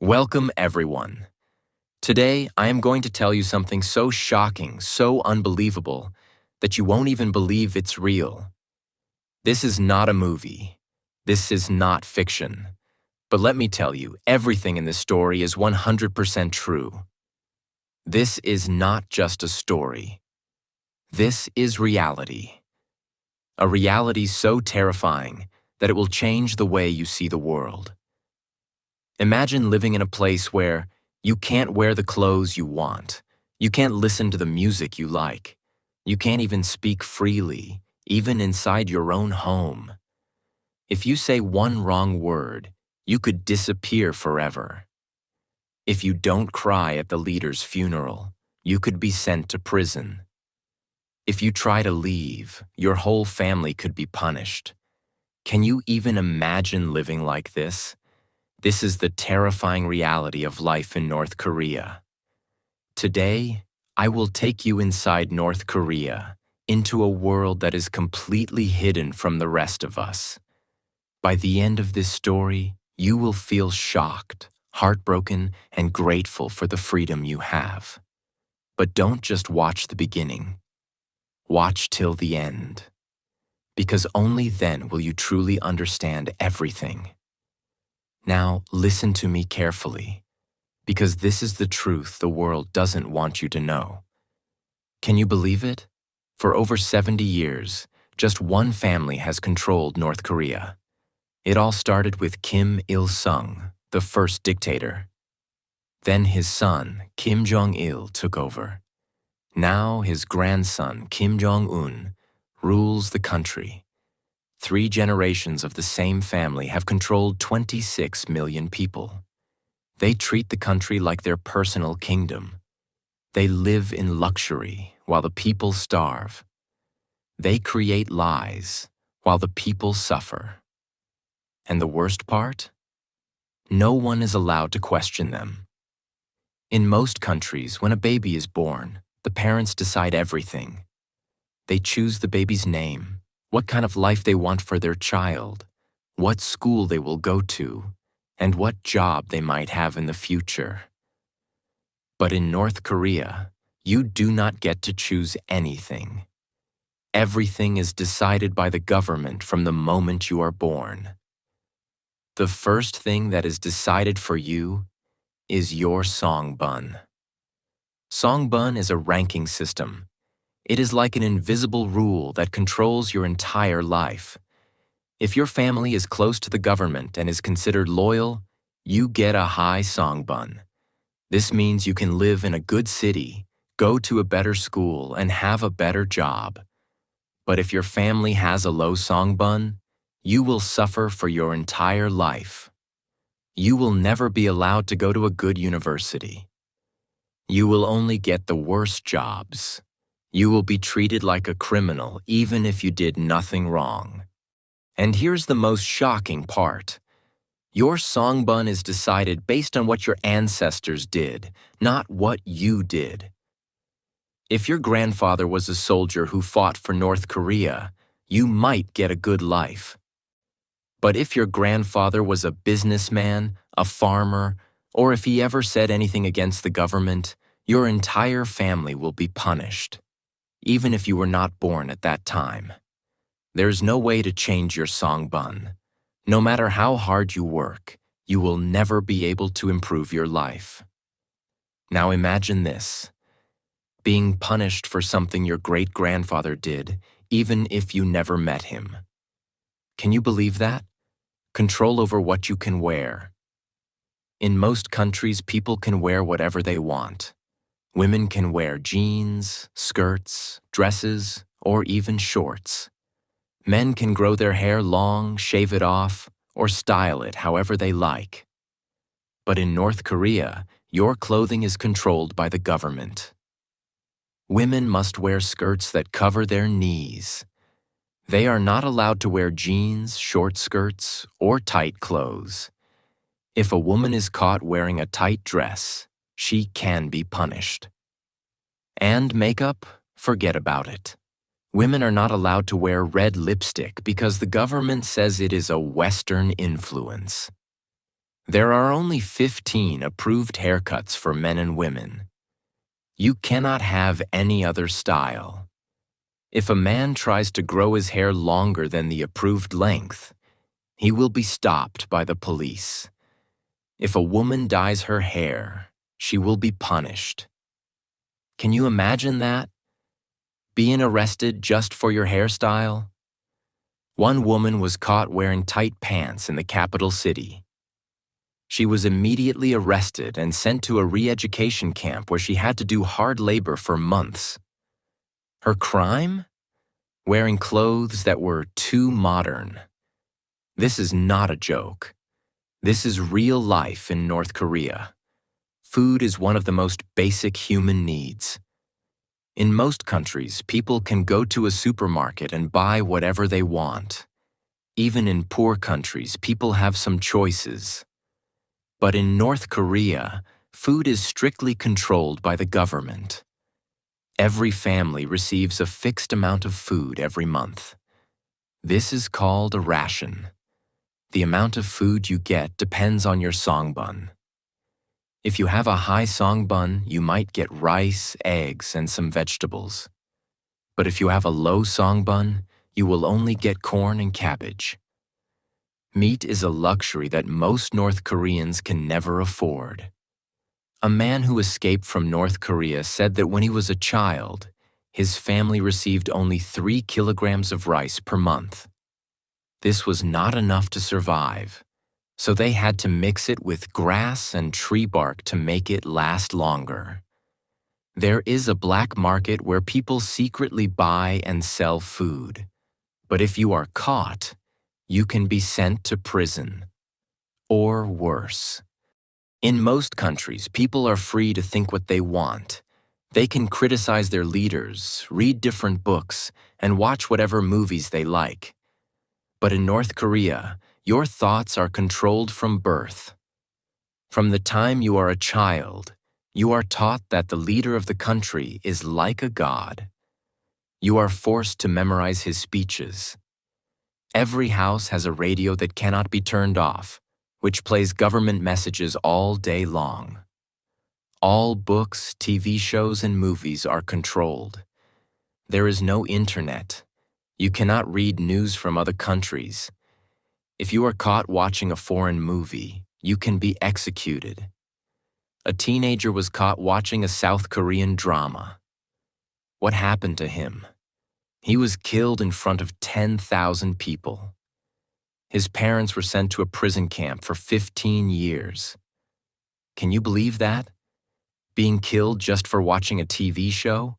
Welcome, everyone. Today, I am going to tell you something so shocking, so unbelievable, that you won't even believe it's real. This is not a movie. This is not fiction. But let me tell you, everything in this story is 100% true. This is not just a story. This is reality. A reality so terrifying that it will change the way you see the world. Imagine living in a place where you can't wear the clothes you want. You can't listen to the music you like. You can't even speak freely, even inside your own home. If you say one wrong word, you could disappear forever. If you don't cry at the leader's funeral, you could be sent to prison. If you try to leave, your whole family could be punished. Can you even imagine living like this? This is the terrifying reality of life in North Korea. Today, I will take you inside North Korea, into a world that is completely hidden from the rest of us. By the end of this story, you will feel shocked, heartbroken, and grateful for the freedom you have. But don't just watch the beginning. Watch till the end. Because only then will you truly understand everything. Now, listen to me carefully, because this is the truth the world doesn't want you to know. Can you believe it? For over 70 years, just one family has controlled North Korea. It all started with Kim Il-sung, the first dictator. Then his son, Kim Jong-il, took over. Now his grandson, Kim Jong-un, rules the country. 3 generations of the same family have controlled 26 million people. They treat the country like their personal kingdom. They live in luxury while the people starve. They create lies while the people suffer. And the worst part? No one is allowed to question them. In most countries, when a baby is born, the parents decide everything. They choose the baby's name, what kind of life they want for their child, what school they will go to, and what job they might have in the future. But in North Korea, you do not get to choose anything. Everything is decided by the government from the moment you are born. The first thing that is decided for you is your songbun. Songbun is a ranking system. It is like an invisible rule that controls your entire life. If your family is close to the government and is considered loyal, you get a high songbun. This means you can live in a good city, go to a better school, and have a better job. But if your family has a low songbun, you will suffer for your entire life. You will never be allowed to go to a good university. You will only get the worst jobs. You will be treated like a criminal even if you did nothing wrong. And here's the most shocking part. Your songbun is decided based on what your ancestors did, not what you did. If your grandfather was a soldier who fought for North Korea, you might get a good life. But if your grandfather was a businessman, a farmer, or if he ever said anything against the government, your entire family will be punished, even if you were not born at that time. There's no way to change your songbun. No matter how hard you work, you will never be able to improve your life. Now imagine this: being punished for something your great-grandfather did, even if you never met him. Can you believe that? Control over what you can wear. In most countries, people can wear whatever they want. Women can wear jeans, skirts, dresses, or even shorts. Men can grow their hair long, shave it off, or style it however they like. But in North Korea, your clothing is controlled by the government. Women must wear skirts that cover their knees. They are not allowed to wear jeans, short skirts, or tight clothes. If a woman is caught wearing a tight dress, she can be punished. And makeup? Forget about it. Women are not allowed to wear red lipstick because the government says it is a Western influence. There are only 15 approved haircuts for men and women. You cannot have any other style. If a man tries to grow his hair longer than the approved length, he will be stopped by the police. If a woman dyes her hair, she will be punished. Can you imagine that? Being arrested just for your hairstyle? One woman was caught wearing tight pants in the capital city. She was immediately arrested and sent to a re-education camp where she had to do hard labor for months. Her crime? Wearing clothes that were too modern. This is not a joke. This is real life in North Korea. Food is one of the most basic human needs. In most countries, people can go to a supermarket and buy whatever they want. Even in poor countries, people have some choices. But in North Korea, food is strictly controlled by the government. Every family receives a fixed amount of food every month. This is called a ration. The amount of food you get depends on your songbun. If you have a high songbun, you might get rice, eggs, and some vegetables. But if you have a low songbun, you will only get corn and cabbage. Meat is a luxury that most North Koreans can never afford. A man who escaped from North Korea said that when he was a child, his family received only 3 kilograms of rice per month. This was not enough to survive, so they had to mix it with grass and tree bark to make it last longer. There is a black market where people secretly buy and sell food, but if you are caught, you can be sent to prison. Or worse. In most countries, people are free to think what they want. They can criticize their leaders, read different books, and watch whatever movies they like. But in North Korea, your thoughts are controlled from birth. From the time you are a child, you are taught that the leader of the country is like a god. You are forced to memorize his speeches. Every house has a radio that cannot be turned off, which plays government messages all day long. All books, TV shows, and movies are controlled. There is no internet. You cannot read news from other countries. If you are caught watching a foreign movie, you can be executed. A teenager was caught watching a South Korean drama. What happened to him? He was killed in front of 10,000 people. His parents were sent to a prison camp for 15 years. Can you believe that? Being killed just for watching a TV show?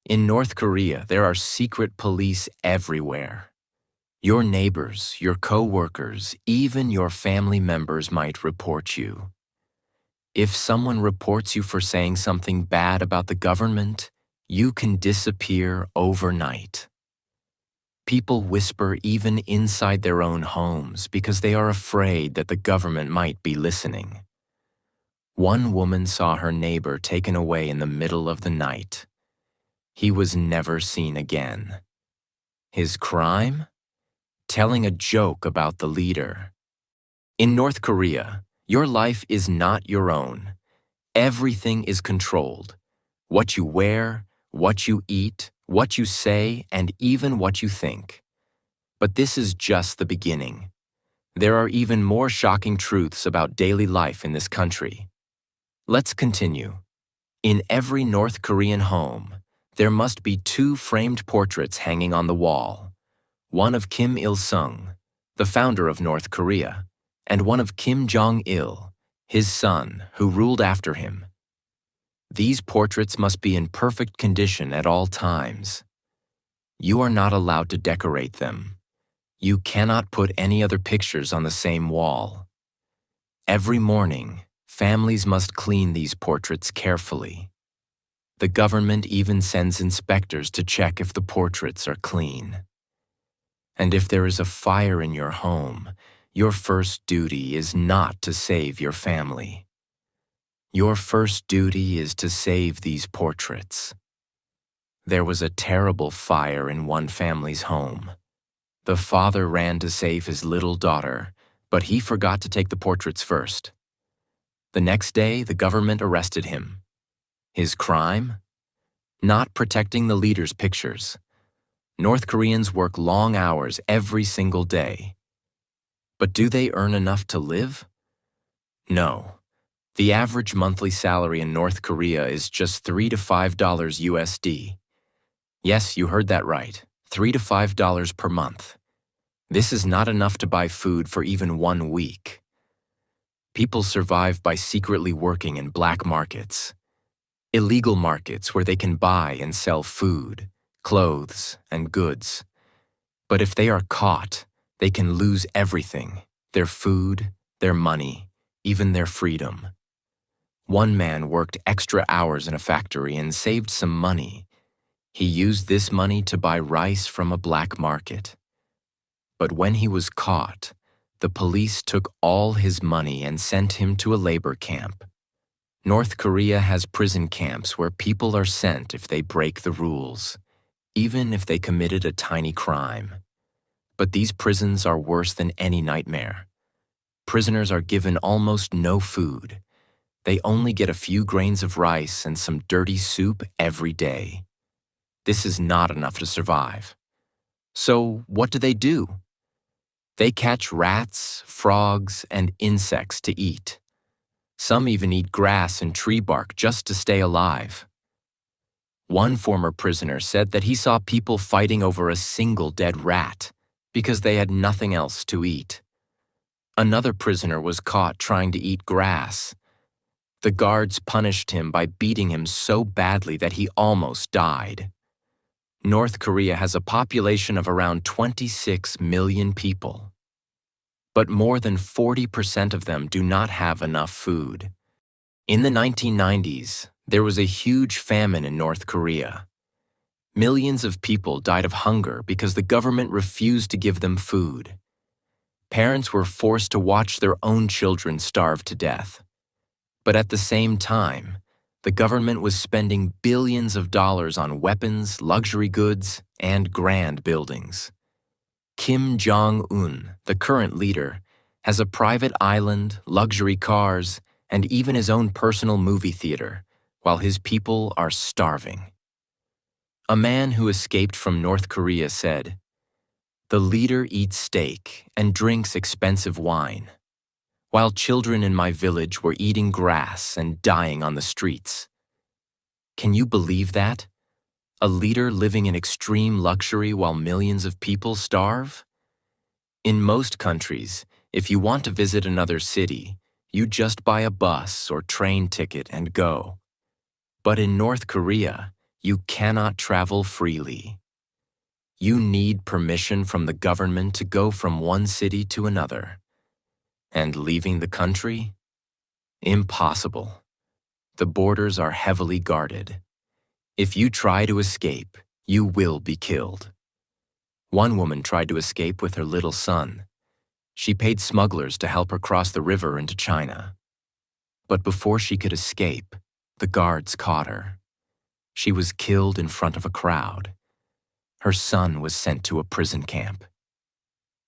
In North Korea, there are secret police everywhere. Your neighbors, your co-workers, even your family members might report you. If someone reports you for saying something bad about the government, you can disappear overnight. People whisper even inside their own homes because they are afraid that the government might be listening. One woman saw her neighbor taken away in the middle of the night. He was never seen again. His crime? Telling a joke about the leader. In North Korea, your life is not your own. Everything is controlled. What you wear, what you eat, what you say, and even what you think. But this is just the beginning. There are even more shocking truths about daily life in this country. Let's continue. In every North Korean home, there must be 2 framed portraits hanging on the wall. One of Kim Il-sung, the founder of North Korea, and one of Kim Jong-il, his son, who ruled after him. These portraits must be in perfect condition at all times. You are not allowed to decorate them. You cannot put any other pictures on the same wall. Every morning, families must clean these portraits carefully. The government even sends inspectors to check if the portraits are clean. And if there is a fire in your home, your first duty is not to save your family. Your first duty is to save these portraits. There was a terrible fire in one family's home. The father ran to save his little daughter, But he forgot to take the portraits first. The next day, the government arrested him. His crime? Not protecting the leader's pictures. North Koreans work long hours every single day. But do they earn enough to live? No. The average monthly salary in North Korea is just $3 to $5 USD. Yes, you heard that right. $3 to $5 per month. This is not enough to buy food for even 1 week. People survive by secretly working in black markets. Illegal markets where they can buy and sell food, clothes, and goods. But if they are caught, they can lose everything: their food, their money, even their freedom. One man worked extra hours in a factory and saved some money. He used this money to buy rice from a black market. But when he was caught, the police took all his money and sent him to a labor camp. North Korea has prison camps where people are sent if they break the rules, even if they committed a tiny crime. But these prisons are worse than any nightmare. Prisoners are given almost no food. They only get a few grains of rice and some dirty soup every day. This is not enough to survive. So what do? They catch rats, frogs, and insects to eat. Some even eat grass and tree bark just to stay alive. One former prisoner said that he saw people fighting over a single dead rat because they had nothing else to eat. Another prisoner was caught trying to eat grass. The guards punished him by beating him so badly that he almost died. North Korea has a population of around 26 million people. But more than 40% of them do not have enough food. In the 1990s, there was a huge famine in North Korea. Millions of people died of hunger because the government refused to give them food. Parents were forced to watch their own children starve to death. But at the same time, the government was spending billions of dollars on weapons, luxury goods, and grand buildings. Kim Jong-un, the current leader, has a private island, luxury cars, and even his own personal movie theater, while his people are starving. A man who escaped from North Korea said, "The leader eats steak and drinks expensive wine, while children in my village were eating grass and dying on the streets." Can you believe that? A leader living in extreme luxury while millions of people starve? In most countries, if you want to visit another city, you just buy a bus or train ticket and go. But in North Korea, you cannot travel freely. You need permission from the government to go from one city to another. And leaving the country? Impossible. The borders are heavily guarded. If you try to escape, you will be killed. One woman tried to escape with her little son. She paid smugglers to help her cross the river into China. But before she could escape, the guards caught her. She was killed in front of a crowd. Her son was sent to a prison camp.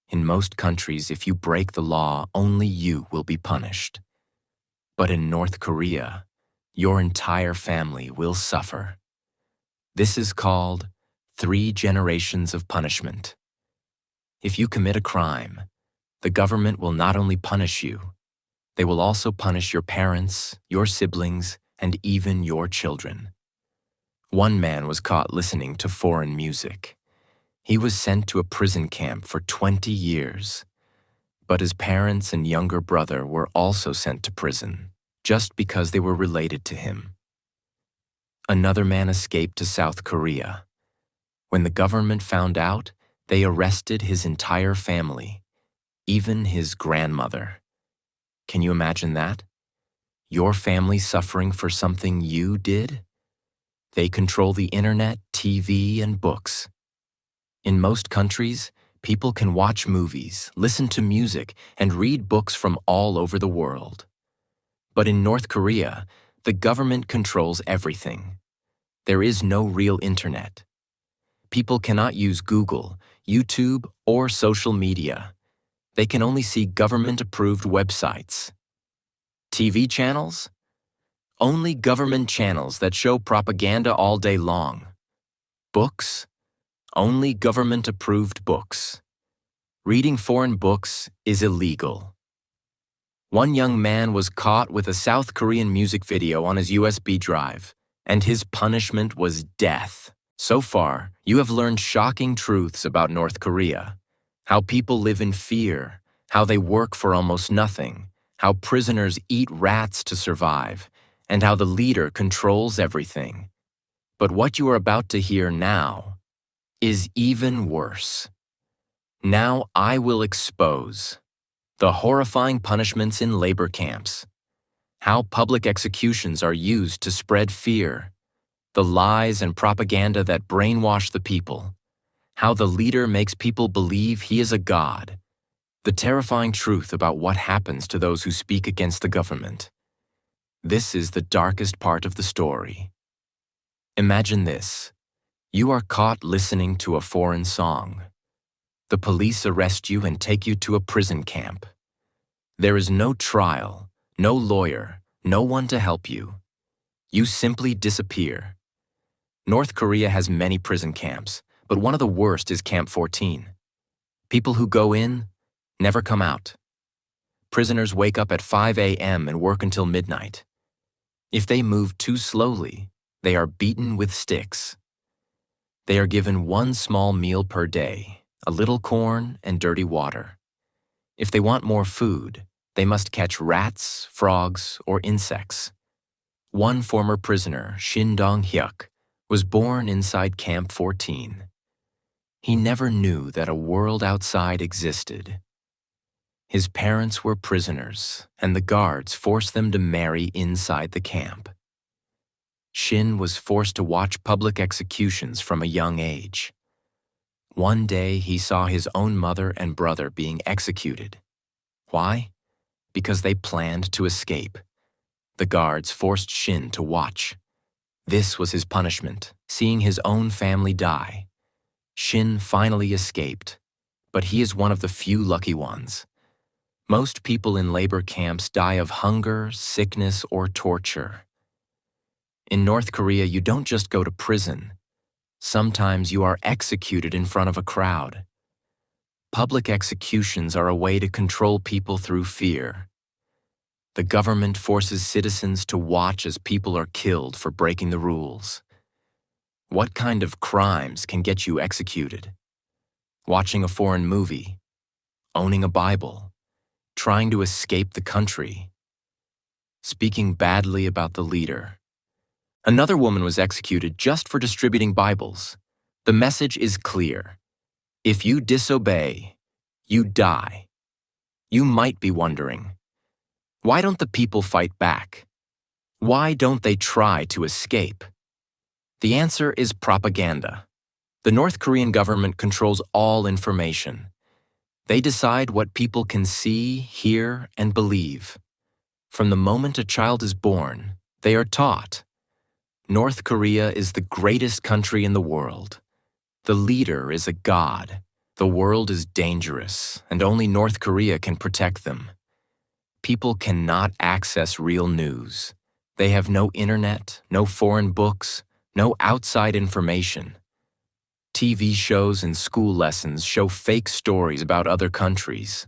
In most countries, if you break the law, only you will be punished. But in North Korea, your entire family will suffer. This is called 3 generations of punishment. If you commit a crime, the government will not only punish you, they will also punish your parents, your siblings, and even your children. One man was caught listening to foreign music. He was sent to a prison camp for 20 years. But his parents and younger brother were also sent to prison, just because they were related to him. Another man escaped to South Korea. When the government found out, they arrested his entire family, even his grandmother. Can you imagine that? Your family suffering for something you did? They control the internet, TV, and books. In most countries, people can watch movies, listen to music, and read books from all over the world. But in North Korea, the government controls everything. There is no real internet. People cannot use Google, YouTube, or social media. They can only see government-approved websites. TV channels? Only government channels that show propaganda all day long. Books? Only government-approved books. Reading foreign books is illegal. One young man was caught with a South Korean music video on his USB drive, and his punishment was death. So far, you have learned shocking truths about North Korea. How people live in fear, how they work for almost nothing, how prisoners eat rats to survive, and how the leader controls everything. But what you are about to hear now is even worse. Now I will expose the horrifying punishments in labor camps, how public executions are used to spread fear, the lies and propaganda that brainwash the people, how the leader makes people believe he is a god, the terrifying truth about what happens to those who speak against the government. This is the darkest part of the story. Imagine this. You are caught listening to a foreign song. The police arrest you and take you to a prison camp. There is no trial, no lawyer, no one to help you. You simply disappear. North Korea has many prison camps, but one of the worst is Camp 14. People who go in never come out. Prisoners wake up at 5 a.m. and work until midnight. If they move too slowly, they are beaten with sticks. They are given one small meal per day, a little corn and dirty water. If they want more food, they must catch rats, frogs, or insects. One former prisoner, Shin Dong-hyuk, was born inside Camp 14. He never knew that a world outside existed. His parents were prisoners, and the guards forced them to marry inside the camp. Shin was forced to watch public executions from a young age. One day, he saw his own mother and brother being executed. Why? Because they planned to escape. The guards forced Shin to watch. This was his punishment, seeing his own family die. Shin finally escaped, but he is one of the few lucky ones. Most people in labor camps die of hunger, sickness, or torture. In North Korea, you don't just go to prison. Sometimes you are executed in front of a crowd. Public executions are a way to control people through fear. The government forces citizens to watch as people are killed for breaking the rules. What kind of crimes can get you executed? Watching a foreign movie, owning a Bible, trying to escape the country, speaking badly about the leader. Another woman was executed just for distributing Bibles. The message is clear. If you disobey, you die. You might be wondering, why don't the people fight back? Why don't they try to escape? The answer is propaganda. The North Korean government controls all information. They decide what people can see, hear, and believe. From the moment a child is born, they are taught. North Korea is the greatest country in the world. The leader is a god. The world is dangerous, and only North Korea can protect them. People cannot access real news. They have no internet, no foreign books, no outside information. TV shows and school lessons show fake stories about other countries.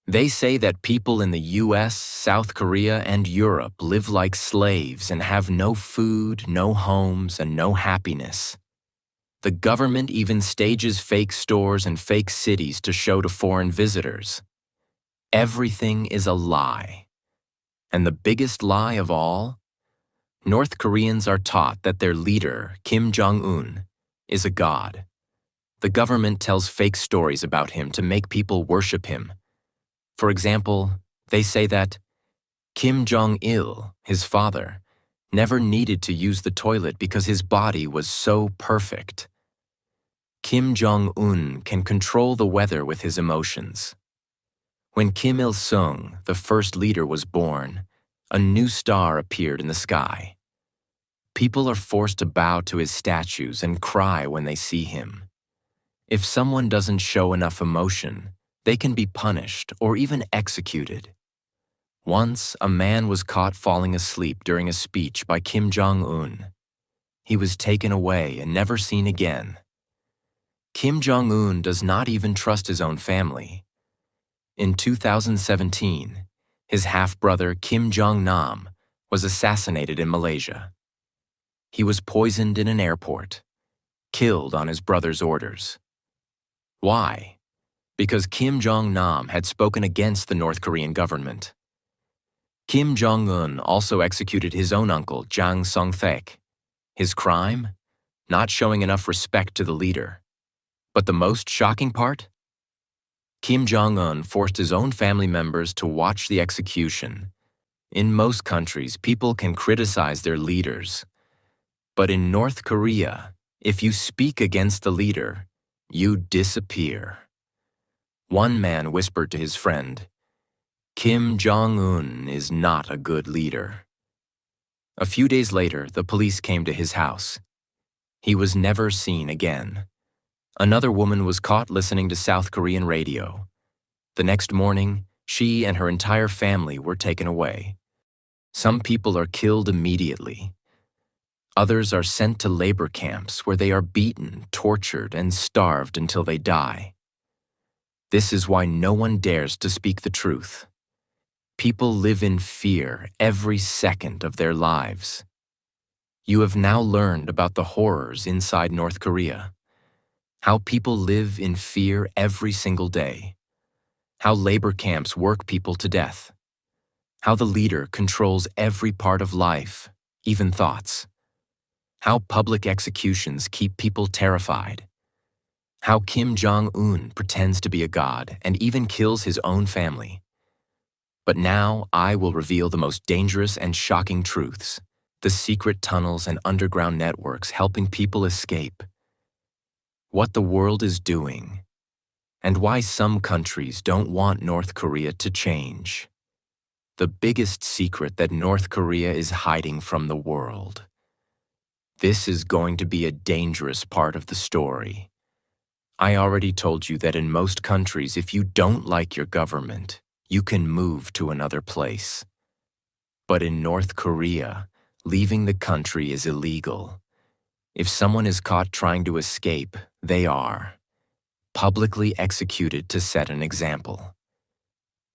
They say that people in the US, South Korea, and Europe live like slaves and have no food, no homes, and no happiness. The government even stages fake stores and fake cities to show to foreign visitors. Everything is a lie. And the biggest lie of all? North Koreans are taught that their leader, Kim Jong-un, is a god. The government tells fake stories about him to make people worship him. For example, they say that Kim Jong-il, his father, never needed to use the toilet because his body was so perfect. Kim Jong-un can control the weather with his emotions. When Kim Il-sung, the first leader, was born, a new star appeared in the sky. People are forced to bow to his statues and cry when they see him. If someone doesn't show enough emotion, They can be punished or even executed. Once, a man was caught falling asleep during a speech by Kim Jong-un. He was taken away and never seen again. Kim Jong-un does not even trust his own family. In 2017, his half-brother Kim Jong-nam was assassinated in Malaysia. He was poisoned in an airport, killed on his brother's orders. Why? Because Kim Jong-nam had spoken against the North Korean government. Kim Jong-un also executed his own uncle, Jang Song-thaek. His crime? Not showing enough respect to the leader. But the most shocking part? Kim Jong-un forced his own family members to watch the execution. In most countries, people can criticize their leaders. But in North Korea, if you speak against the leader, you disappear. One man whispered to his friend, "Kim Jong-un is not a good leader." A few days later, the police came to his house. He was never seen again. Another woman was caught listening to South Korean radio. The next morning, she and her entire family were taken away. Some people are killed immediately. Others are sent to labor camps where they are beaten, tortured, and starved until they die. This is why no one dares to speak the truth. People live in fear every second of their lives. You have now learned about the horrors inside North Korea. How people live in fear every single day. How labor camps work people to death. How the leader controls every part of life, even thoughts. How public executions keep people terrified. How Kim Jong-un pretends to be a god and even kills his own family. But now I will reveal the most dangerous and shocking truths, the secret tunnels and underground networks helping people escape. What the world is doing, and why some countries don't want North Korea to change. The biggest secret that North Korea is hiding from the world. This is going to be a dangerous part of the story. I already told you that in most countries, if you don't like your government, you can move to another place. But in North Korea, leaving the country is illegal. If someone is caught trying to escape, they are publicly executed to set an example.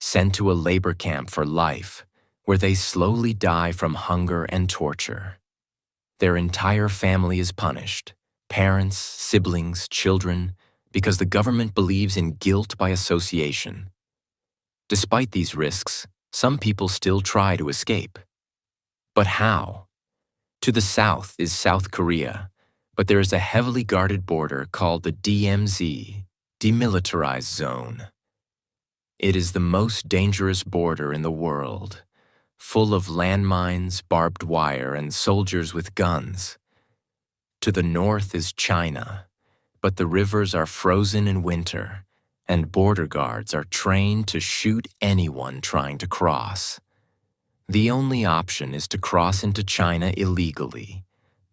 Sent to a labor camp for life, where they slowly die from hunger and torture. Their entire family is punished, parents, siblings, children, because the government believes in guilt by association. Despite these risks, some people still try to escape. But how? To the south is South Korea, but there is a heavily guarded border called the DMZ, Demilitarized Zone. It is the most dangerous border in the world, full of landmines, barbed wire, and soldiers with guns. To the north is China, but the rivers are frozen in winter, and border guards are trained to shoot anyone trying to cross. The only option is to cross into China illegally,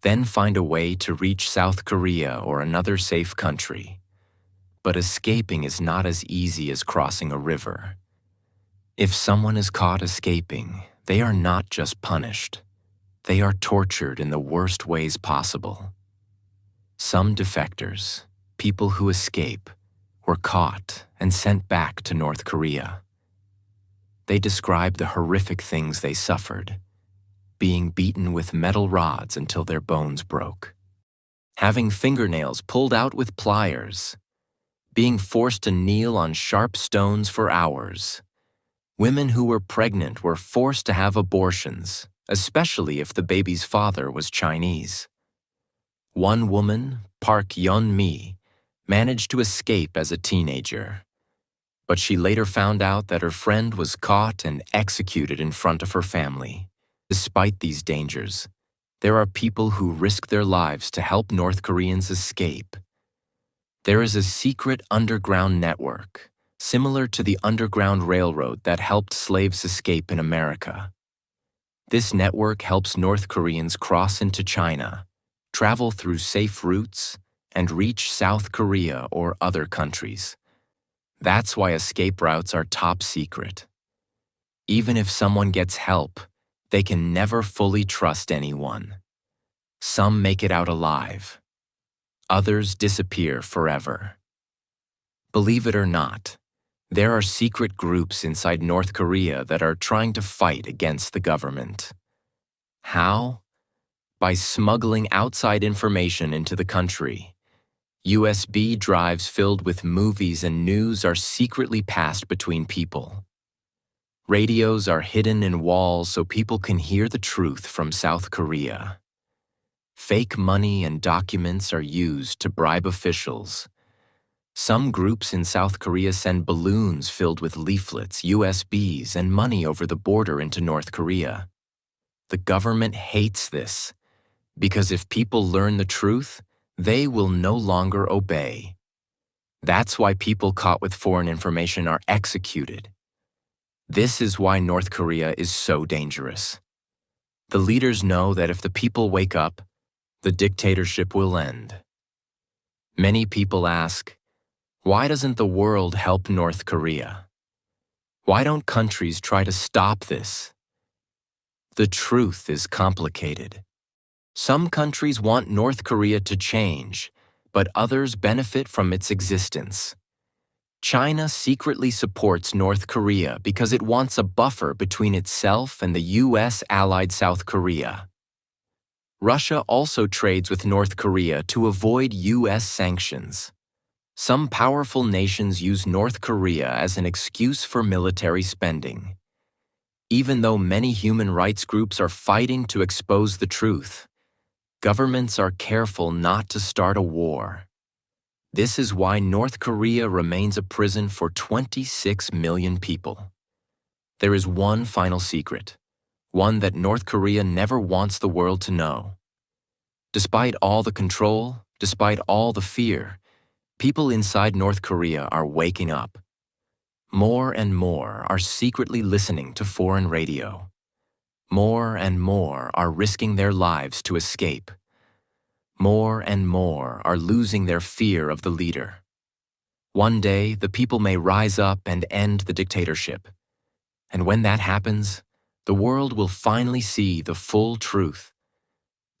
then find a way to reach South Korea or another safe country. But escaping is not as easy as crossing a river. If someone is caught escaping, they are not just punished. They are tortured in the worst ways possible. Some defectors, people who escape, were caught and sent back to North Korea. They described the horrific things they suffered, being beaten with metal rods until their bones broke, having fingernails pulled out with pliers, being forced to kneel on sharp stones for hours. Women who were pregnant were forced to have abortions, especially if the baby's father was Chinese. One woman, Park Yeon-mi, managed to escape as a teenager, but she later found out that her friend was caught and executed in front of her family. Despite these dangers, there are people who risk their lives to help North Koreans escape. There is a secret underground network, similar to the Underground Railroad that helped slaves escape in America. This network helps North Koreans cross into China, travel through safe routes, and reach South Korea or other countries. That's why escape routes are top secret. Even if someone gets help, they can never fully trust anyone. Some make it out alive. Others disappear forever. Believe it or not, there are secret groups inside North Korea that are trying to fight against the government. How? By smuggling outside information into the country. USB drives filled with movies and news are secretly passed between people. Radios are hidden in walls so people can hear the truth from South Korea. Fake money and documents are used to bribe officials. Some groups in South Korea send balloons filled with leaflets, USBs, and money over the border into North Korea. The government hates this, because if people learn the truth, they will no longer obey. That's why people caught with foreign information are executed. This is why North Korea is so dangerous. The leaders know that if the people wake up, the dictatorship will end. Many people ask, why doesn't the world help North Korea? Why don't countries try to stop this? The truth is complicated. Some countries want North Korea to change, but others benefit from its existence. China secretly supports North Korea because it wants a buffer between itself and the US-allied South Korea. Russia also trades with North Korea to avoid US sanctions. Some powerful nations use North Korea as an excuse for military spending. Even though many human rights groups are fighting to expose the truth, governments are careful not to start a war. This is why North Korea remains a prison for 26 million people. There is one final secret, one that North Korea never wants the world to know. Despite all the control, despite all the fear, people inside North Korea are waking up. More and more are secretly listening to foreign radio. More and more are risking their lives to escape. More and more are losing their fear of the leader. One day, the people may rise up and end the dictatorship. And when that happens, the world will finally see the full truth.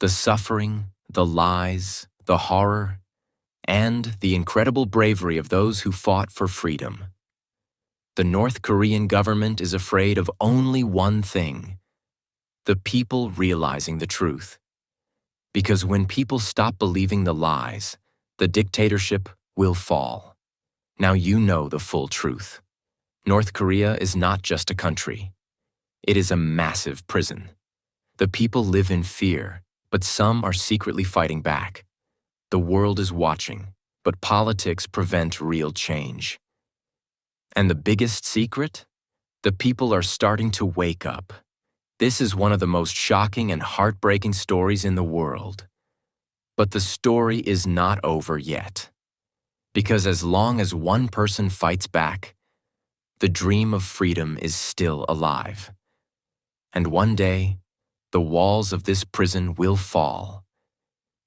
The suffering, the lies, the horror, and the incredible bravery of those who fought for freedom. The North Korean government is afraid of only one thing: the people realizing the truth. Because when people stop believing the lies, the dictatorship will fall. Now you know the full truth. North Korea is not just a country. It is a massive prison. The people live in fear, but some are secretly fighting back. The world is watching, but politics prevent real change. And the biggest secret? The people are starting to wake up. This is one of the most shocking and heartbreaking stories in the world. But the story is not over yet. Because as long as one person fights back, the dream of freedom is still alive. And one day, the walls of this prison will fall.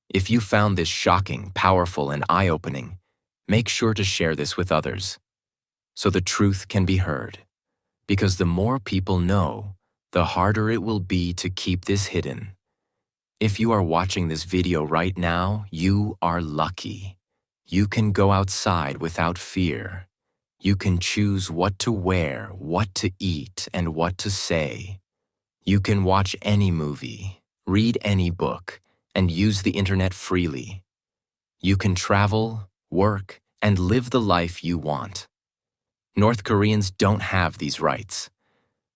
If you found this shocking, powerful, and eye-opening, make sure to share this with others, so the truth can be heard. Because the more people know, the harder it will be to keep this hidden. If you are watching this video right now, you are lucky. You can go outside without fear. You can choose what to wear, what to eat, and what to say. You can watch any movie, read any book, and use the internet freely. You can travel, work, and live the life you want. North Koreans don't have these rights.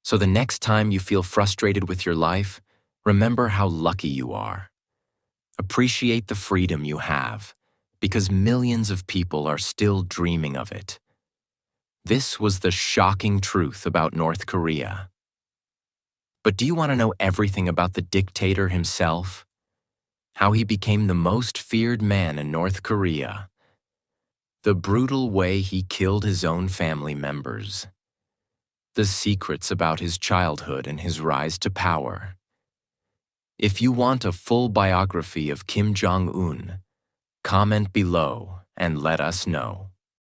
So the next time you feel frustrated with your life, remember how lucky you are. Appreciate the freedom you have, because millions of people are still dreaming of it. This was the shocking truth about North Korea. But do you want to know everything about the dictator himself? How he became the most feared man in North Korea? The brutal way he killed his own family members? The secrets about his childhood and his rise to power? If you want a full biography of Kim Jong-un, comment below and let us know.